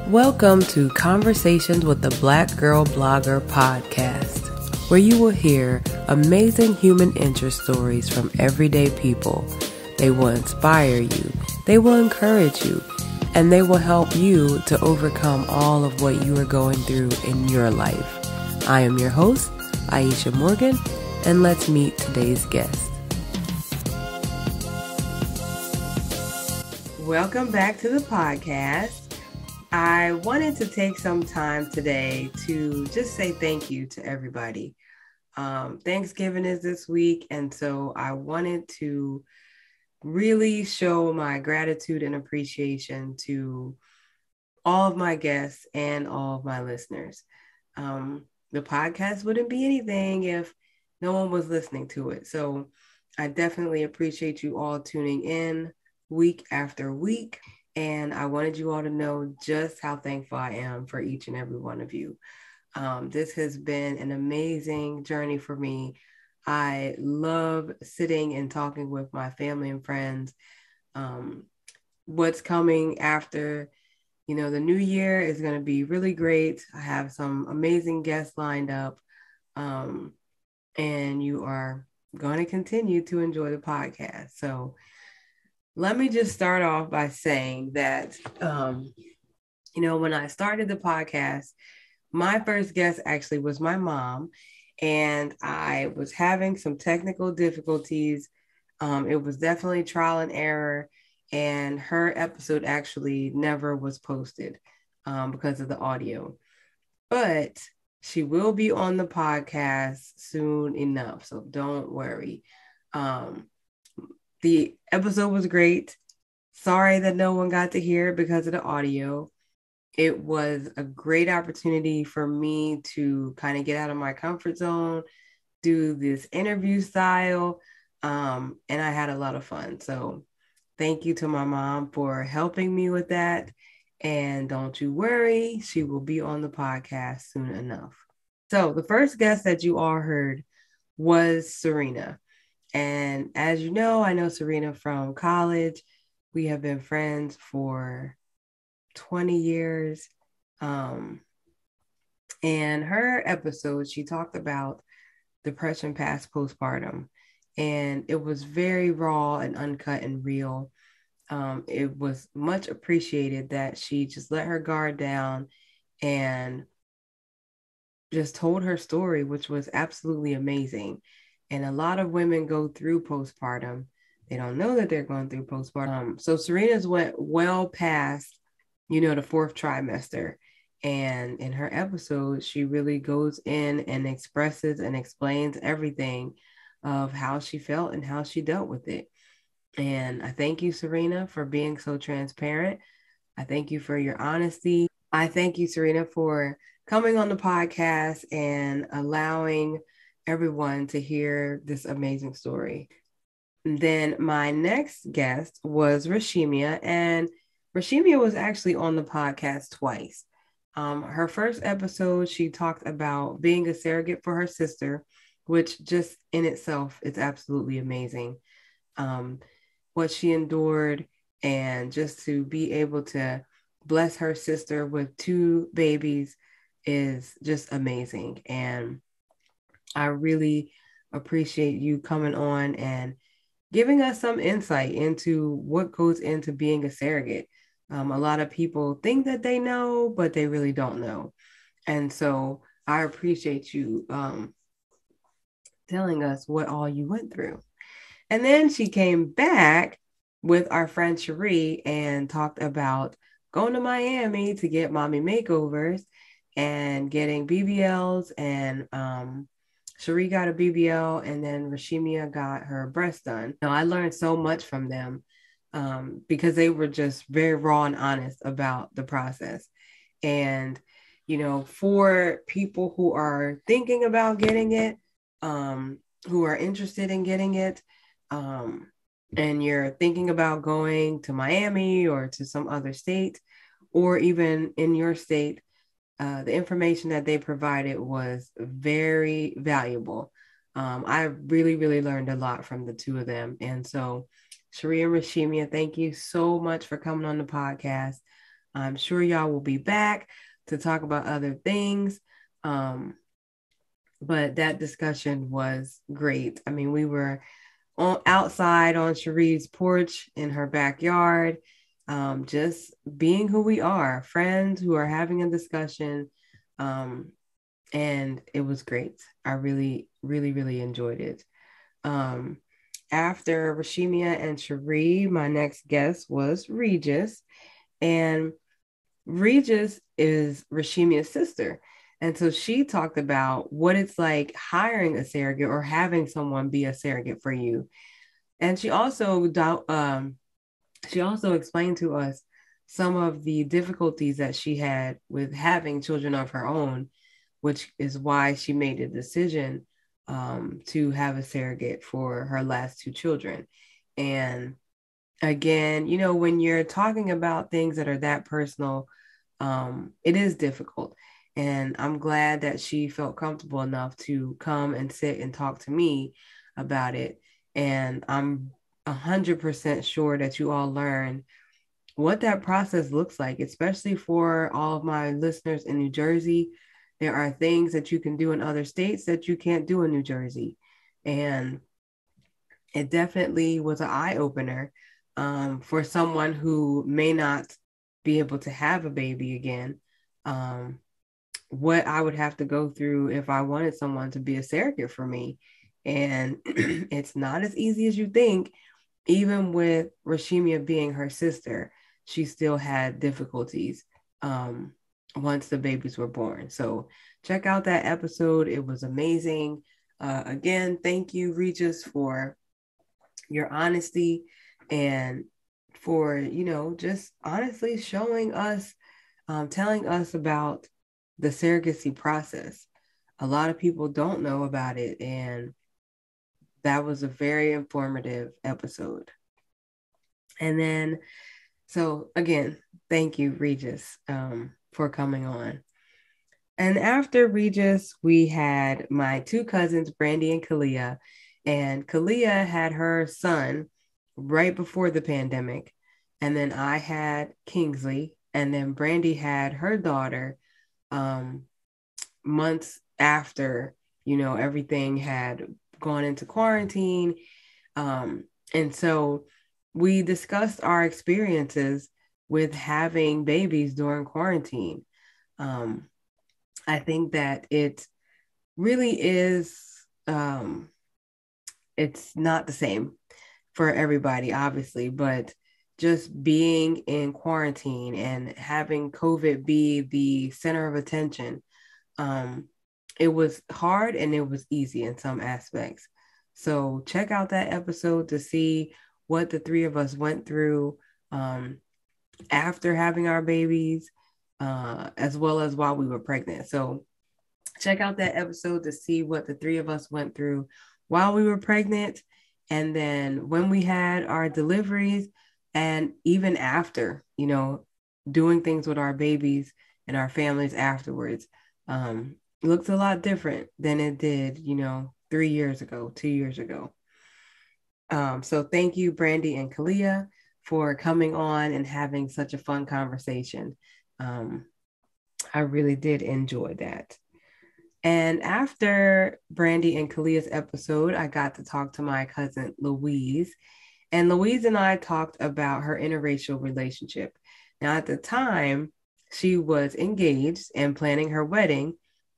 Welcome to Conversations with the Black Girl Blogger podcast, where you will hear amazing human interest stories from everyday people. They will inspire you, they will encourage you, and they will help you to overcome all of what you are going through in your life. I am your host, Aisha Morgan, and let's meet today's guest. Welcome back to the podcast. I wanted to take some time today to just say thank you to everybody. Thanksgiving is this week, and so I wanted to really show my gratitude and appreciation to all of my guests and all of my listeners. The podcast wouldn't be anything if no one was listening to it. So I definitely appreciate you all tuning in week after week. And I wanted you all to know just how thankful I am for each and every one of you. This has been an amazing journey for me. I love sitting and talking with my family and friends. What's coming after, the new year is going to be really great. I have some amazing guests lined up, and you are going to continue to enjoy the podcast. So let me just start off by saying that, when I started the podcast, my first guest actually was my mom, and I was having some technical difficulties. It was definitely trial and error, and her episode actually never was posted because of the audio. But she will be on the podcast soon enough, so don't worry. The episode was great. Sorry that no one got to hear it because of the audio. It was a great opportunity for me to kind of get out of my comfort zone, do this interview style, and I had a lot of fun. So thank you to my mom for helping me with that. And don't you worry, she will be on the podcast soon enough. So the first guest that you all heard was Serena. And as you know, I know Serena from college. We have been friends for 20 years. And her episode, she talked about depression past postpartum. And it was very raw and uncut and real. It was much appreciated that she just let her guard down and just told her story, which was absolutely amazing. And a lot of women go through postpartum. They don't know that they're going through postpartum. So Serena's went well past, the fourth trimester. And in her episode, she really goes in and expresses and explains everything of how she felt and how she dealt with it. And I thank you, Serena, for being so transparent. I thank you for your honesty. I thank you, Serena, for coming on the podcast and allowing everyone to hear this amazing story. And then my next guest was Rashimia, and Rashimia was actually on the podcast twice. Her first episode, she talked about being a surrogate for her sister, which just in itself is absolutely amazing. What she endured, and just to be able to bless her sister with 2 babies is just amazing. And I really appreciate you coming on and giving us some insight into what goes into being a surrogate. A lot of people think that they know, but they really don't know. And so I appreciate you telling us what all you went through. And then she came back with our friend Cherie and talked about going to Miami to get mommy makeovers and getting BBLs, and Cherie got a BBL, and then Rashimia got her breast done. I learned so much from them because they were just very raw and honest about the process. And, for people who are thinking about getting it, who are interested in getting it, and you're thinking about going to Miami or to some other state, or even in your state, the information that they provided was very valuable. I really, really learned a lot from the 2 of them. And so, Cherie and Rashimia, thank you so much for coming on the podcast. I'm sure y'all will be back to talk about other things. But that discussion was great. I mean, we were outside on Cherie's porch in her backyard, just being who we are, friends who are having a discussion. And it was great. I really, really, really enjoyed it. After Rashimia and Cherie, my next guest was Regis. And Regis is Rashimia's sister. And so she talked about what it's like hiring a surrogate or having someone be a surrogate for you. And she also explained to us some of the difficulties that she had with having children of her own, which is why she made a decision to have a surrogate for her last two children. And again, when you're talking about things that are that personal, it is difficult. And I'm glad that she felt comfortable enough to come and sit and talk to me about it. And I'm 100% sure that you all learn what that process looks like, especially for all of my listeners in New Jersey. There are things that you can do in other states that you can't do in New Jersey. And it definitely was an eye opener for someone who may not be able to have a baby again. What I would have to go through if I wanted someone to be a surrogate for me. And it's not as easy as you think. Even with Rashimia being her sister, she still had difficulties once the babies were born. So check out that episode. It was amazing. Again, thank you, Regis, for your honesty and for, just honestly showing us, telling us about the surrogacy process. A lot of people don't know about it, and that was a very informative episode. And then, so again, thank you, Regis, for coming on. And after Regis, we had my two cousins, Brandy and Kalia. And Kalia had her son right before the pandemic. And then I had Kingsley. And then Brandy had her daughter months after, everything had gone into quarantine. And so we discussed our experiences with having babies during quarantine. I think that it really is, it's not the same for everybody, obviously, but just being in quarantine and having COVID be the center of attention, it was hard and it was easy in some aspects. So check out that episode to see what the three of us went through after having our babies, as well as while we were pregnant. So check out that episode to see what the three of us went through while we were pregnant, and then when we had our deliveries, and even after, doing things with our babies and our families afterwards. It looks a lot different than it did, 3 years ago, 2 years ago. So thank you, Brandy and Kalia, for coming on and having such a fun conversation. I really did enjoy that. And after Brandy and Kalia's episode, I got to talk to my cousin Louise. And Louise and I talked about her interracial relationship. Now, at the time, she was engaged and planning her wedding.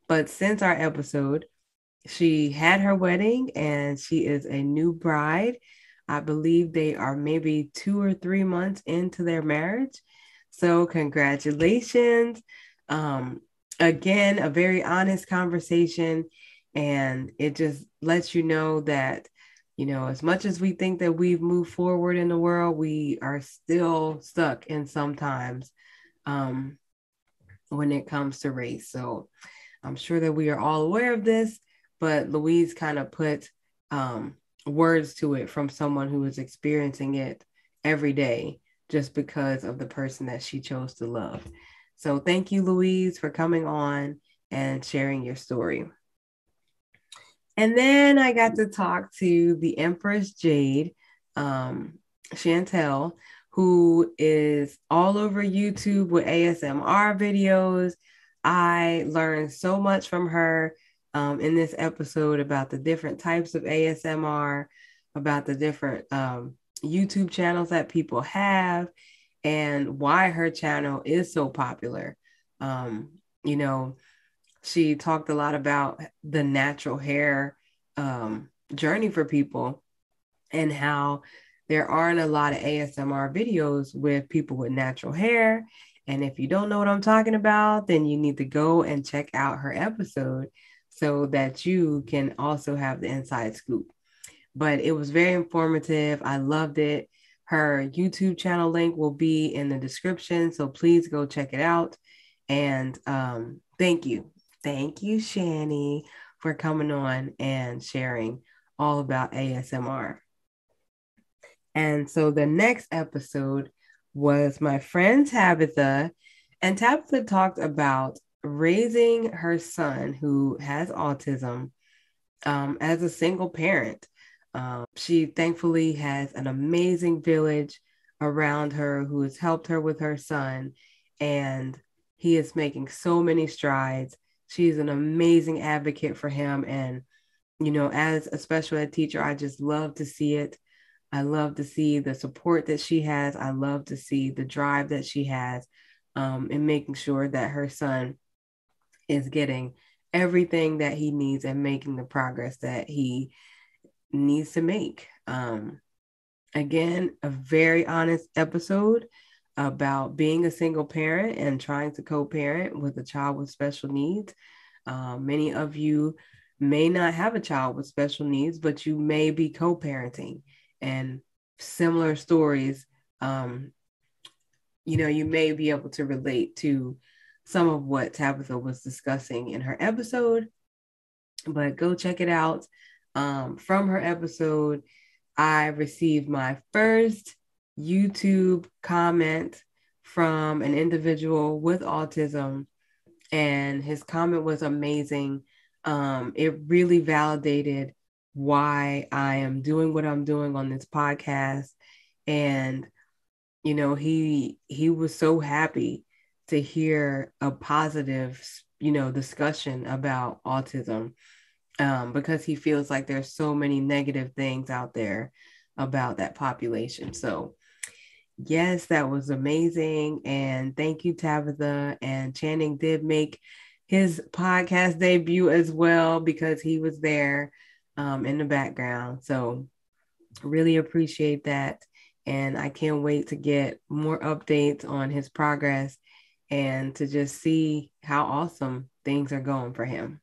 But since our episode, she had her wedding and she is a new bride. I believe they are maybe 2 or 3 months into their marriage. So congratulations. Again, a very honest conversation. And it just lets you know that, as much as we think that we've moved forward in the world, we are still stuck in sometimes when it comes to race. So I'm sure that we are all aware of this, but Louise kind of put words to it from someone who is experiencing it every day just because of the person that she chose to love. So thank you, Louise, for coming on and sharing your story. And then I got to talk to the Empress Jade, Chantel, who is all over YouTube with ASMR videos. I learned so much from her in this episode about the different types of ASMR, about the different YouTube channels that people have, and why her channel is so popular. You know, she talked a lot about the natural hair journey for people and how there aren't a lot of ASMR videos with people with natural hair. And if you don't know what I'm talking about, then you need to go and check out her episode so that you can also have the inside scoop. But it was very informative. I loved it. Her YouTube channel link will be in the description. So please go check it out. And thank you. Thank you, Shani, for coming on and sharing all about ASMR. And so the next episode was my friend Tabitha, and Tabitha talked about raising her son who has autism as a single parent. She thankfully has an amazing village around her who has helped her with her son, and he is making so many strides. She's an amazing advocate for him. And, you know, as a special ed teacher, I just love to see it. I love to see the support that she has. I love to see the drive that she has in making sure that her son is getting everything that he needs and making the progress that he needs to make. Again, a very honest episode about being a single parent and trying to co-parent with a child with special needs. Many of you may not have a child with special needs, but you may be co-parenting, and similar stories. You know, you may be able to relate to some of what Tabitha was discussing in her episode, but go check it out. From her episode, I received my first YouTube comment from an individual with autism, and his comment was amazing. It really validated why I am doing what I'm doing on this podcast. And, you know, he was so happy to hear a positive, you know, discussion about autism. Because he feels like there's so many negative things out there about that population. So yes, that was amazing. And thank you, Tabitha. And Channing did make his podcast debut as well because he was there in the background. So really appreciate that. And I can't wait to get more updates on his progress and to just see how awesome things are going for him.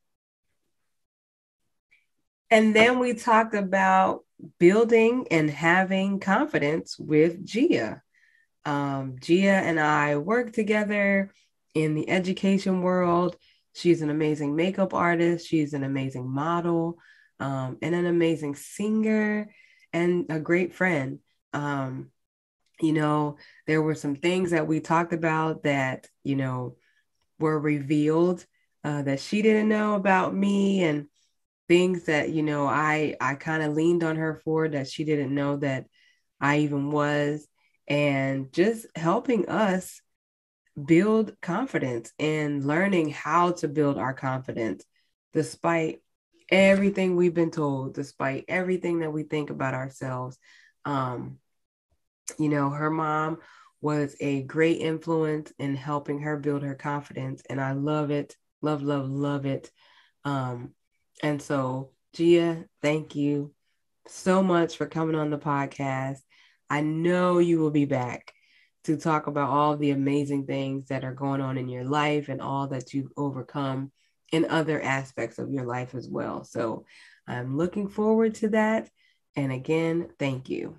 And then we talked about building and having confidence with Gia. Gia and I work together in the education world. She's an amazing makeup artist. She's an amazing model, and an amazing singer and a great friend. You know, there were some things that we talked about that, you know, were revealed that she didn't know about me, and things that, you know, I kind of leaned on her for that she didn't know that I even was, and just helping us build confidence and learning how to build our confidence despite everything we've been told, despite everything that we think about ourselves. You know, her mom was a great influence in helping her build her confidence, and I love it. Love, love, love it. And so, Gia, thank you so much for coming on the podcast. I know you will be back to talk about all the amazing things that are going on in your life and all that you've overcome in other aspects of your life as well. So I'm looking forward to that. And again, thank you.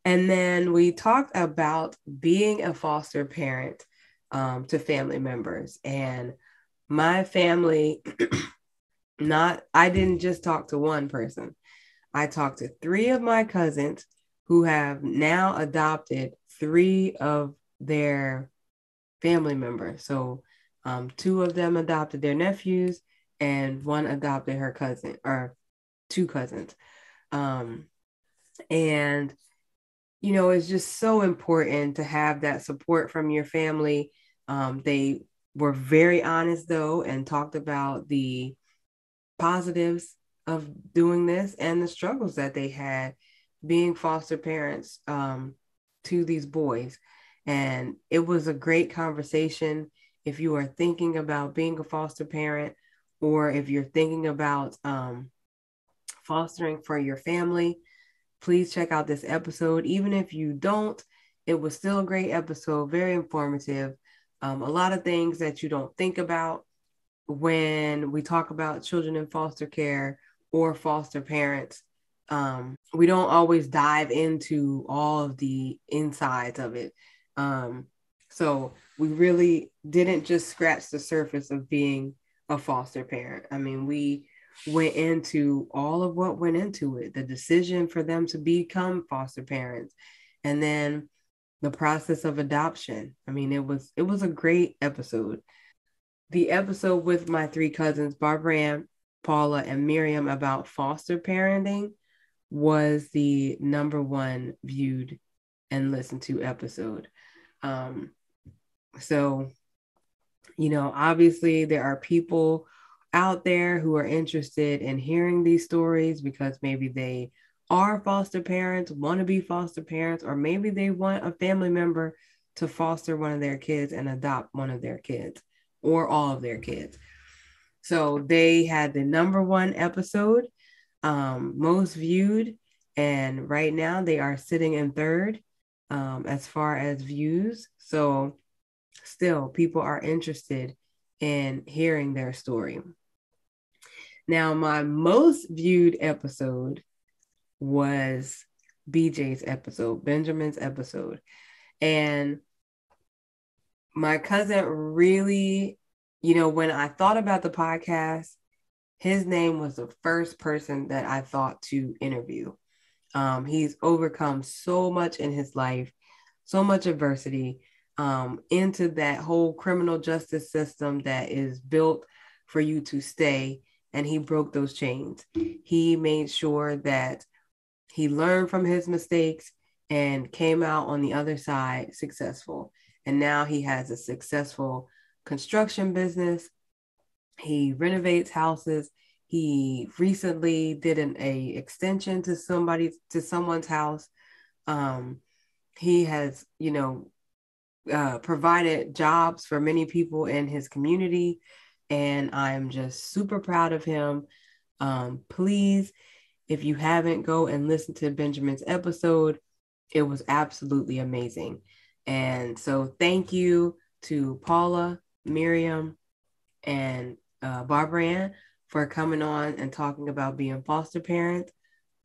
And then we talked about being a foster parent to family members. And my family, I didn't just talk to one person. I talked to 3 of my cousins who have now adopted 3 of their family members. So 2 of them adopted their nephews and 1 adopted her cousin, or 2 cousins. And it's just so important to have that support from your family. They were very honest, though, and talked about the positives of doing this and the struggles that they had being foster parents to these boys. And it was a great conversation. If you are thinking about being a foster parent, or if you're thinking about fostering for your family, please check out this episode. Even if you don't, it was still a great episode, very informative. A lot of things that you don't think about when we talk about children in foster care or foster parents. We don't always dive into all of the insides of it. So we really didn't just scratch the surface of being a foster parent. I mean, we went into all of what went into it, the decision for them to become foster parents, and then the process of adoption. I mean, it was a great episode. The episode with my three cousins, Barbara Ann, Paula, and Miriam, about foster parenting was the number one viewed and listened to episode. Um, so, obviously there are people out there who are interested in hearing these stories because maybe they are foster parents, want to be foster parents, or maybe they want a family member to foster one of their kids and adopt one of their kids or all of their kids. So they had the number one episode, most viewed, and right now they are sitting in third as far as views. So still, people are interested in hearing their story. Now, my most viewed episode was BJ's episode, Benjamin's episode. And my cousin really, when I thought about the podcast, his name was the first person that I thought to interview. He's overcome so much in his life, so much adversity, into that whole criminal justice system that is built for you to stay. And he broke those chains. He made sure that he learned from his mistakes and came out on the other side successful. And now he has a successful construction business. He renovates houses. He recently did a extension to someone's house. He has, provided jobs for many people in his community, and I'm just super proud of him. Please, if you haven't, go and listen to Benjamin's episode. It was absolutely amazing. And so thank you to Paula, Miriam, and Barbara Ann for coming on and talking about being foster parents.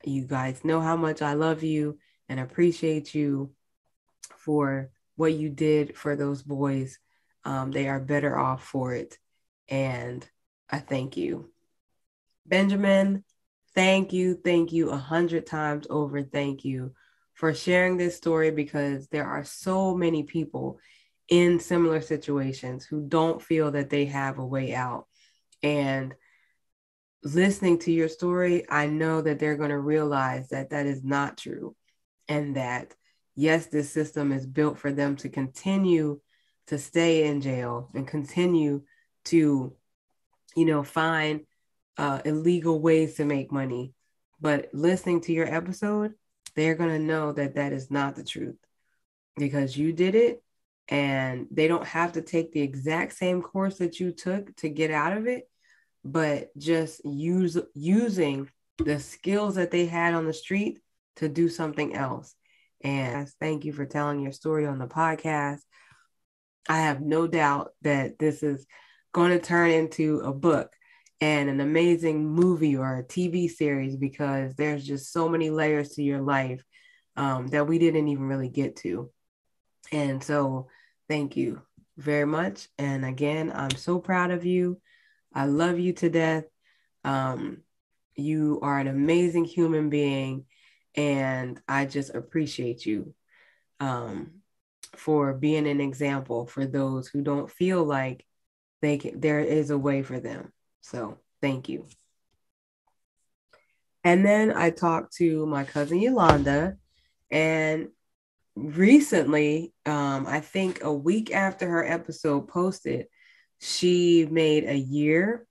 You guys know how much I love you and appreciate you for what you did for those boys. They are better off for it. And I thank you. Benjamin, thank you 100 times over. Thank you for sharing this story, because there are so many people in similar situations who don't feel that they have a way out. And listening to your story, I know that they're going to realize that that is not true. And that, yes, this system is built for them to continue to stay in jail and continue to, find illegal ways to make money. But listening to your episode, they're going to know that that is not the truth, because you did it, and they don't have to take the exact same course that you took to get out of it, but just using the skills that they had on the street to do something else. And thank you for telling your story on the podcast. I have no doubt that this is going to turn into a book and an amazing movie or a TV series, because there's just so many layers to your life that we didn't even really get to. And so thank you very much. And again, I'm so proud of you. I love you to death. You are an amazing human being, and I just appreciate you for being an example for those who don't feel like there is a way for them. So thank you. And then I talked to my cousin Yolanda, and recently, I think a week after her episode posted, she made a year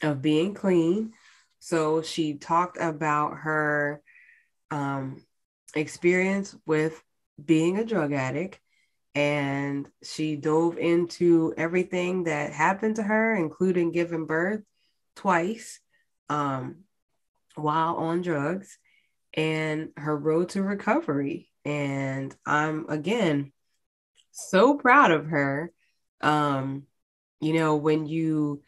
of being clean. So she talked about her experience with being a drug addict, and she dove into everything that happened to her, including giving birth twice um, while on drugs, and her road to recovery. And I'm, again, so proud of her. Um, when you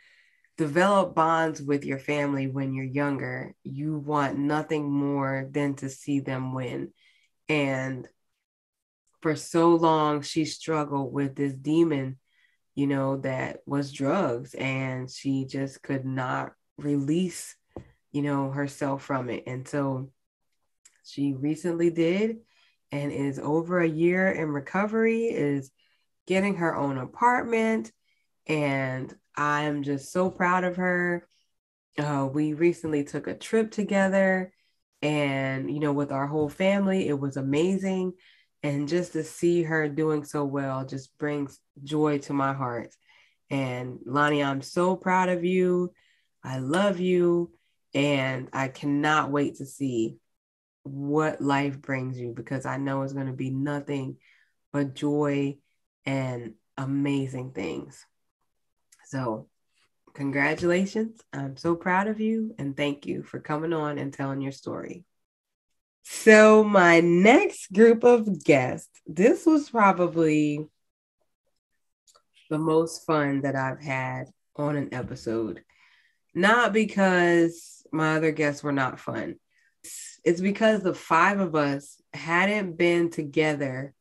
develop bonds with your family when you're younger, you want nothing more than to see them win. And for so long, she struggled with this demon, that was drugs, and she just could not release, herself from it. And so she recently did, and is over a year in recovery, is getting her own apartment. And I'm just so proud of her. We recently took a trip together, and, with our whole family, it was amazing. And just to see her doing so well just brings joy to my heart. And Lonnie, I'm so proud of you. I love you. And I cannot wait to see what life brings you, because I know it's going to be nothing but joy and amazing things. So, congratulations. I'm so proud of you, and thank you for coming on and telling your story. So, my next group of guests, this was probably the most fun that I've had on an episode. Not because my other guests were not fun. It's because the five of us hadn't been together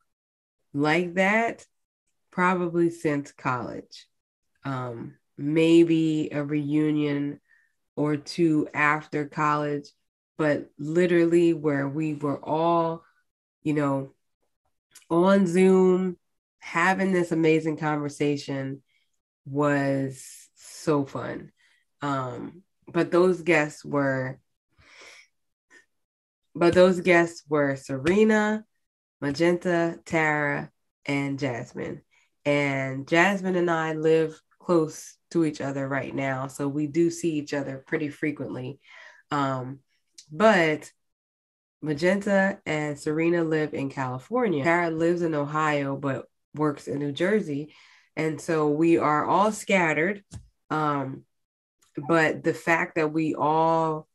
like that probably since college. Maybe a reunion or two after college, but literally where we were all, on Zoom having this amazing conversation was so fun. But those guests were Serena, Magenta, Tara, and Jasmine. And Jasmine and I live close to each other right now, so we do see each other pretty frequently. But Magenta and Serena live in California. Tara lives in Ohio, but works in New Jersey. And so we are all scattered. But the fact that we all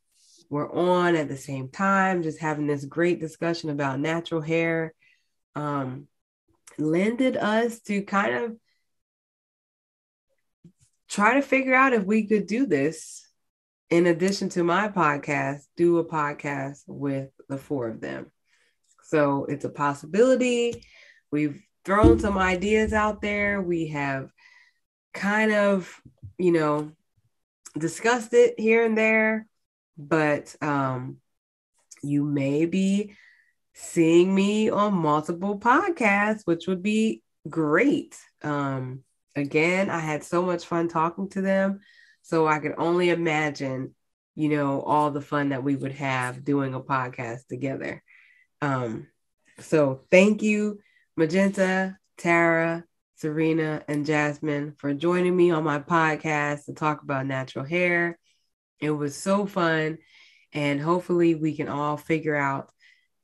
were on at the same time, just having this great discussion about natural hair, lended us to kind of try to figure out if we could do this in addition to my podcast, do a podcast with the four of them. So it's a possibility. We've thrown some ideas out there. We have kind of, discussed it here and there, but you may be seeing me on multiple podcasts, which would be great. Again, I had so much fun talking to them, so I could only imagine, all the fun that we would have doing a podcast together. So thank you, Magenta, Tara, Serena, and Jasmine, for joining me on my podcast to talk about natural hair. It was so fun, and hopefully we can all figure out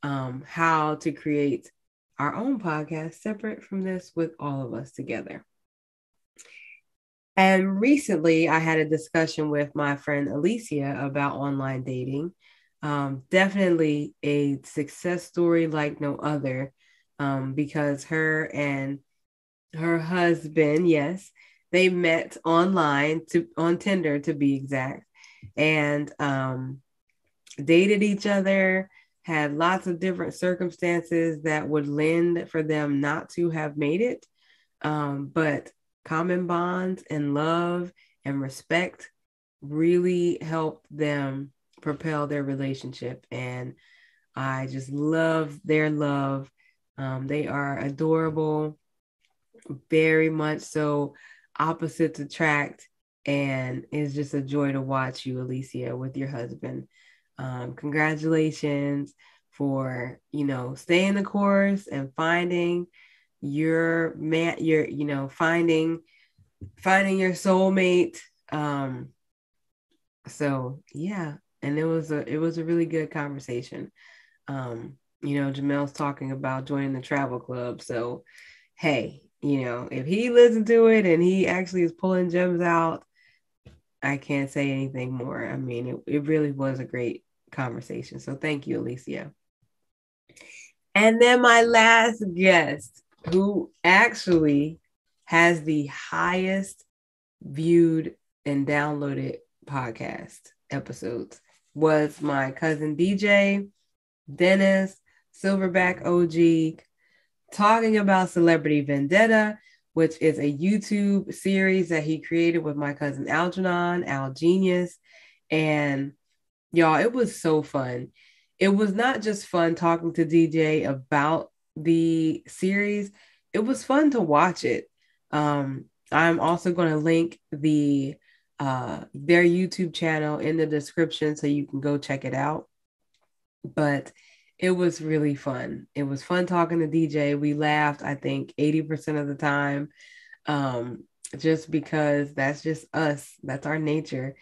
how to create our own podcast separate from this with all of us together. And recently I had a discussion with my friend Alicia about online dating. Definitely a success story like no other, because her and her husband, yes, they met online on Tinder to be exact, and dated each other, had lots of different circumstances that would lend for them not to have made it. But common bonds and love and respect really helped them propel their relationship. And I just love their love. They are adorable, very much so, opposites attract. And it's just a joy to watch you, Alicia, with your husband. Congratulations for, staying the course and finding your man, finding your soulmate. So yeah, and it was a really good conversation. Jamel's talking about joining the travel club. So hey, if he listened to it and he actually is pulling gems out, I can't say anything more. I mean, it really was a great conversation. So thank you, Alicia. And then my last guest, who actually has the highest viewed and downloaded podcast episodes, was my cousin DJ, Dennis, Silverback OG, talking about Celebrity Vendetta, which is a YouTube series that he created with my cousin Algernon, Al Genius. And y'all, it was so fun. It was not just fun talking to DJ about the series, it was fun to watch it. I'm also going to link their YouTube channel in the description so you can go check it out. But it was really fun. It was fun talking to DJ. We laughed, I think, 80% of the time, just because that's just us. That's our nature.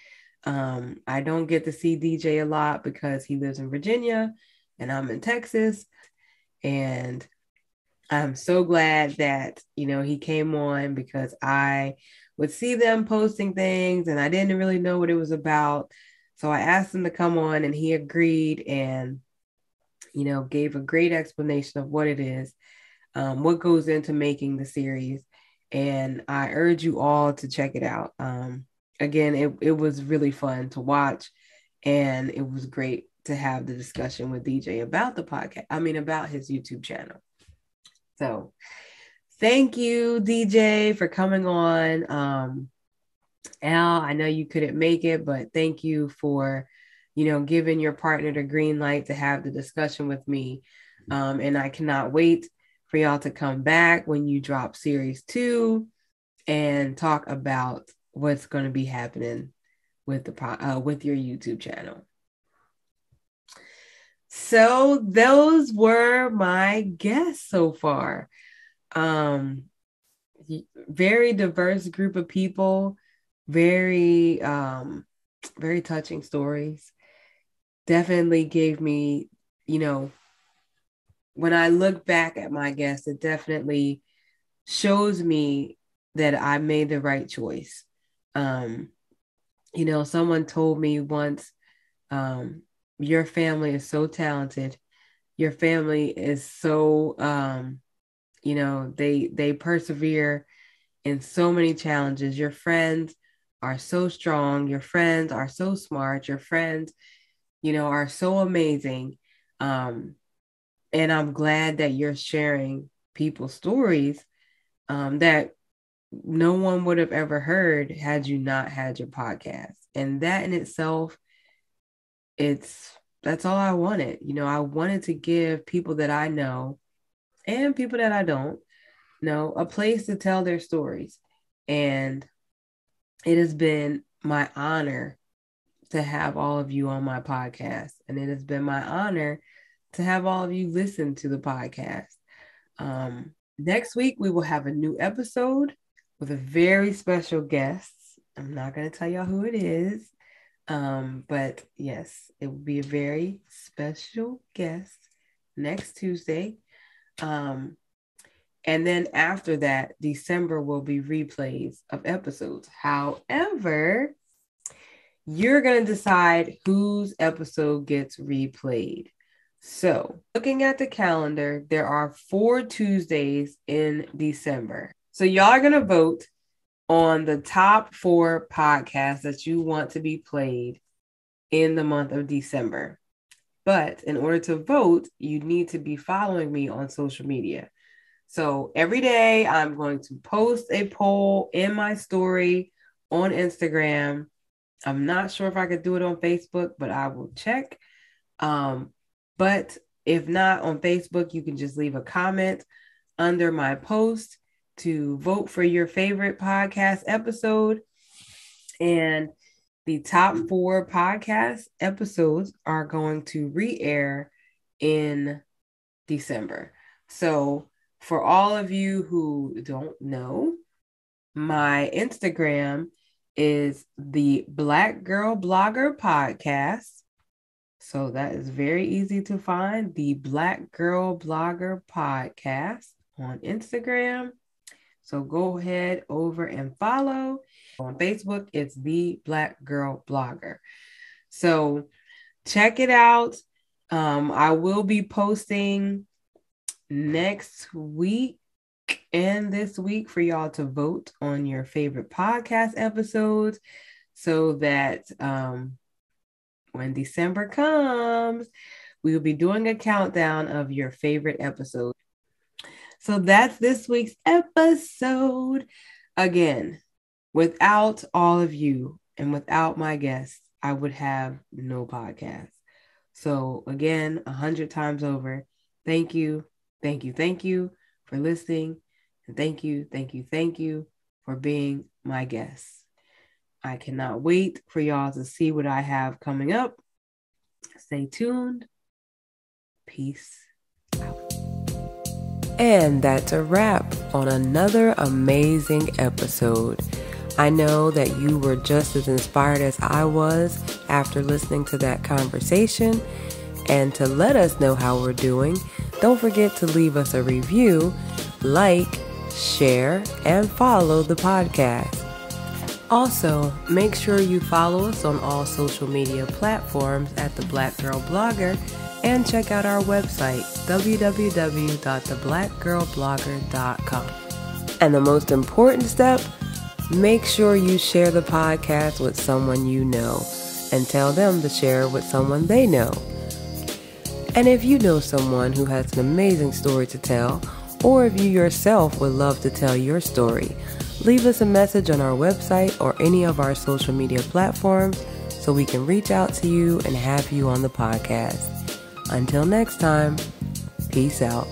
I don't get to see DJ a lot because he lives in Virginia and I'm in Texas. And I'm so glad that, he came on, because I would see them posting things and I didn't really know what it was about. So I asked him to come on and he agreed and, gave a great explanation of what it is, what goes into making the series. And I urge you all to check it out. Again, it was really fun to watch, and it was great to have the discussion with DJ about the podcast. I mean, about his YouTube channel. So thank you, DJ, for coming on. Al, I know you couldn't make it, but thank you for, giving your partner the green light to have the discussion with me. And I cannot wait for y'all to come back when you drop series 2 and talk about what's going to be happening with with your YouTube channel. So those were my guests so far. Very diverse group of people, very very touching stories. Definitely gave me, when I look back at my guests, it definitely shows me that I made the right choice. Someone told me once, your family is so talented. Your family is so, they persevere in so many challenges. Your friends are so strong. Your friends are so smart. Your friends, are so amazing. And I'm glad that you're sharing people's stories that no one would have ever heard had you not had your podcast. And that in itself, that's all I wanted. I wanted to give people that I know and people that I don't know a place to tell their stories. And it has been my honor to have all of you on my podcast. And it has been my honor to have all of you listen to the podcast. Next week, we will have a new episode with a very special guest. I'm not going to tell y'all who it is. But yes, it will be a very special guest next Tuesday. And then after that, December will be replays of episodes. However, you're going to decide whose episode gets replayed. So, looking at the calendar, there are 4 Tuesdays in December. So, y'all are going to vote on the top 4 podcasts that you want to be played in the month of December. But in order to vote, you need to be following me on social media. So every day I'm going to post a poll in my story on Instagram. I'm not sure if I could do it on Facebook, but I will check. But if not on Facebook, you can just leave a comment under my post to vote for your favorite podcast episode. And the top 4 podcast episodes are going to re-air in December. So for all of you who don't know, my Instagram is the Black Girl Blogger Podcast. So that is very easy to find, the Black Girl Blogger Podcast on Instagram. So go ahead over and follow. On Facebook, it's the Black Girl Blogger. So check it out. I will be posting next week and this week for y'all to vote on your favorite podcast episodes, so that when December comes, we will be doing a countdown of your favorite episodes. So that's this week's episode. Again, without all of you and without my guests, I would have no podcast. So again, 100 times over, thank you for listening. And thank you for being my guest. I cannot wait for y'all to see what I have coming up. Stay tuned. Peace out. And that's a wrap on another amazing episode. I know that you were just as inspired as I was after listening to that conversation. And to let us know how we're doing, don't forget to leave us a review, like, share, and follow the podcast. Also, make sure you follow us on all social media platforms at The Black Girl Blogger, and check out our website, www.theblackgirlblogger.com. And the most important step, make sure you share the podcast with someone you know and tell them to share it with someone they know. And if you know someone who has an amazing story to tell, or if you yourself would love to tell your story, leave us a message on our website or any of our social media platforms so we can reach out to you and have you on the podcast. Until next time, peace out.